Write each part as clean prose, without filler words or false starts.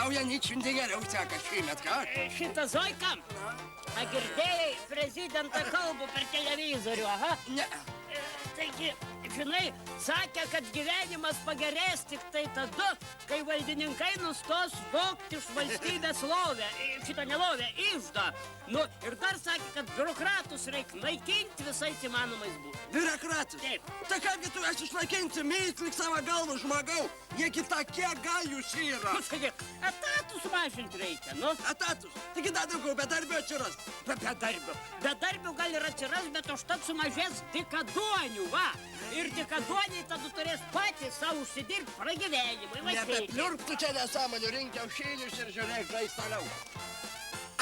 tau Janyčiui geriau seka šįmet, ką? Šitą Zoiką? Girdėjai prezidentą kalbų per televizorių, aha? Ne. Taigi, žinai, sakė, kad gyvenimas pagerės tik tai tada, kai valdininkai nustos vogti iš valstybės lovę, šitą nelovę, iždą. Nu, ir dar sakė, kad biurokratus reikia naikinti visais įmanomais būdais. Biurokratus? Taip. Tai kągi tu esi išnaikinti, mįslik savo galvą žmogau, jie kitokie gajus yra. Nu, sakyk, etatus mažinti reikia, nu. Etatus? Taigi dar daugiau bedarbių atsiras. Bedarbių. Bedarbių gal ir atsiras, bet užtat sumažės dykaduonių, va. Ir dykaduoniai tada turės patys savo užsidirbti pragyvenimui. Nebepliurk tu čia nesąmonių, rink kiaušinius ir žiūrėk, žais toliau.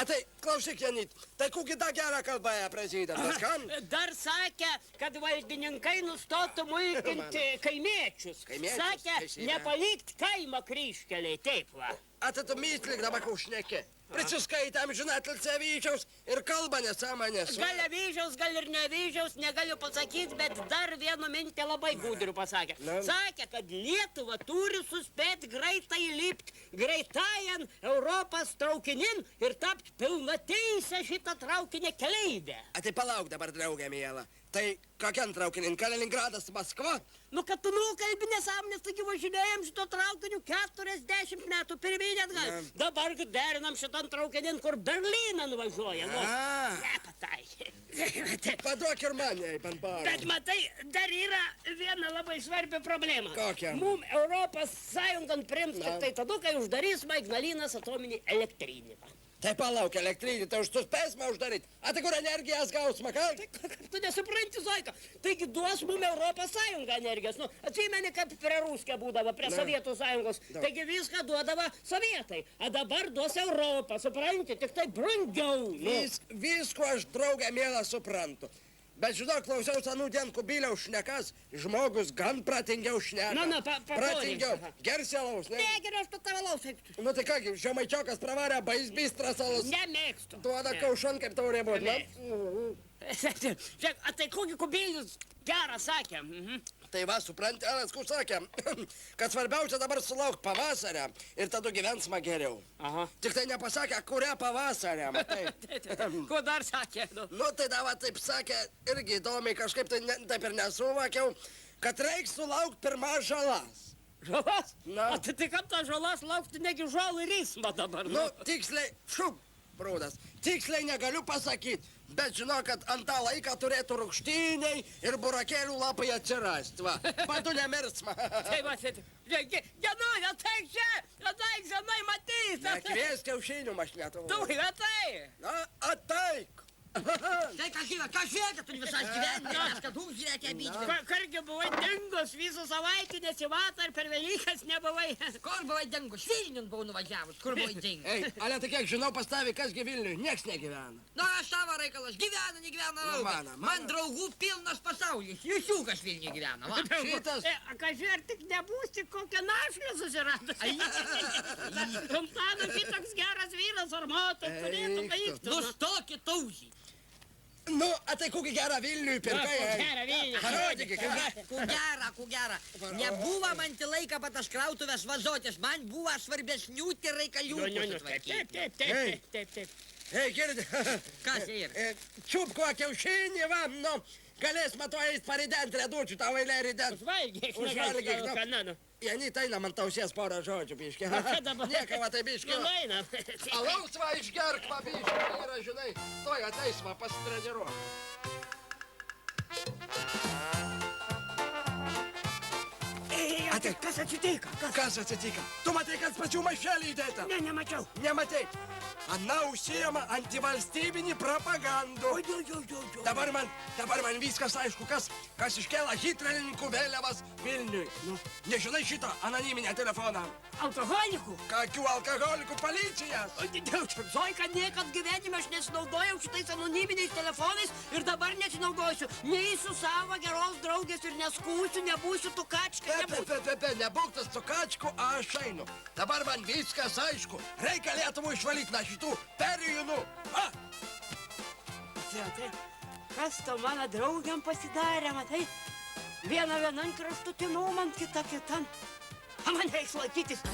A tai, klausyk, Janyt, tai kokia ta gera kalba prezidentas, kam? Dar sakė, kad valdininkai nustotų mulkinti kaimiečius. Sakė, nepalikti kaimo kryžkeliai, taip va. A tai tu mįslik dabar kaušneki. Prisiskaitėm žinatilce Vyžiaus ir kalba nesąmonės. Gal Vyžiaus, gal ir ne Vyžiaus, negaliu pasakyti, bet dar vienu mintį labai gudrių pasakė. Sakė, kad Lietuva turi suspėti greitai lipti greitajan Europos traukinin ir tapti pilnateisę šitą traukinę keleivę. A tai palauk dabar, draugė miela. Tai kokian traukinin? Kaliningradas, Maskva? Nu, kad tu nukalbi nesąmonės, taigi važinėjom šito traukiniu 40 metų pirmyn atgal. Dabar derinam šitam traukinin, kur Berlyną nuvažiuoja. Nepataikė. Paduok ir mane į Panparą. Bet matai, dar yra viena labai svarbi problema. Kokia? Mum Europos Sąjungan priims tik tai tada, kai uždarys Ignalinos atominį elektrinį. Tai palauk, elektrinį, tai už suspėsime uždaryti. A tai kur energijas gausime, ką? Tu nesupranti, Zoika. Taigi duos mum Europos Sąjunga energijos. Nu, atsimeni, kaip prie Ruskė būdavo, prie Sovietų Sąjungos. Taigi viską duodavo sovietai. A dabar duos Europą, supranti, tik tai brangiau. Visko aš, draugė mėla, suprantu. Bet žinok, klausiaus anų dien Kubiliaus šnekas, žmogus gan pratingiau šneka. Pratingiau. Gersi alaus, ne? Negeriu, aš tu tavo alaus. Nu tai kągi, Žemaičiokas pravarė baisbistras alaus. Nemėgstu. Duoda kaušon, kaip taurė būt, ne? Žiūrėk, a tai kokį Kubilius gerą sakė? Tai va, supranti, Alas, kur sakė, kad svarbiausia dabar sulaukti pavasarę ir tada gyvensime geriau. Tik tai nepasakė, kurią pavasarę, matai. Ko dar sakė? Nu, tai dava taip sakė, irgi įdomiai kažkaip taip ir nesuvokiau, kad reiks sulaukti pirmas žalas. Žalas? Na. O tai kaip tą žalas laukti, negi žalų rizmą dabar? Nu, tiksliai, brūdas, tiksliai negaliu pasakyti, bet žinau, kad ant tą laiką turėtų rūgštyniai ir burakėlių lapai atsirasti, va. Patu nemirsma. Tai va, Genui, ateik čia, žinai, matys. Nekvies kiaušinių mašnetų. Tu, ateik. Na, ateik. Tai ką žiūrėk, tu visas gyvenimas, kad žiūrėk abydvi. Kargi buvai dingus visų savaitį, nesimato ir per Velykas nebuvai. Kur buvai dingus? Vilniun buvau nuvažiavus, kur buvai dingus? Ei, ale tai kiek žinau pas tavį, kasgi Vilniui, nieks negyvena. Na, aš tavo reikalas, negyvena rauga. Man draugų pilnas pasaulis, jūsiukas Vilniui gyvena, va. Šitas... Kaži, ar tik nebūsi kokią našlę susiradus? Rumtano šitoks geras vyras ar motas turėtų paikti. Nustokit taužį. Nu, a tai kokį gerą Vilniui pirkai. Gerą Vilnių. Parodykit. Ku gera. Nebuvo man į laiką pat aš krautuvės vazotis, man buvo svarbesnių reikalių sutvarkyti. Taip. Ei, girdi. Kas yra? Čiupko kiaušinį, va, nu, galės matuojais parident redučių, tau eilė rident. Užvalgyk, nu. Janit, einam ant tausies porą žodžių, biškė. Nieka, va, tai biškė. Alaus, va, išgerk, va, biškė, yra, žinai, toj ateis, va, pasitreniruok. Kas atsitiko? Kas atsitiko? Tu matai, kad pačių maišelį įdėta? Ne, nemačiau. Nematai. Ana užsijama antivalstybinį propagandą. Dabar man viskas aišku, kas iškėla hitlerininkų vėliavas Vilniui. Nežinai šitą anoniminę telefoną? Alkoholikų? Kokių alkoholikų policijas? Zoika, niekad gyvenime aš nesinaudojau šitais anoniminiais telefonais ir dabar nesinaudosiu. Neįsiu savo geros draugės ir neskūsiu, nebūsiu tukačka. Nebūk tas tukačku, aš einu. Dabar man viskas aišku. Reikia Lietuvų išvalyti nuo šitų perėjūnų. Kas to mano draugiam pasidarė, matai? Viena ant kraštutinų, man kita kitan. Man reiks laikytis.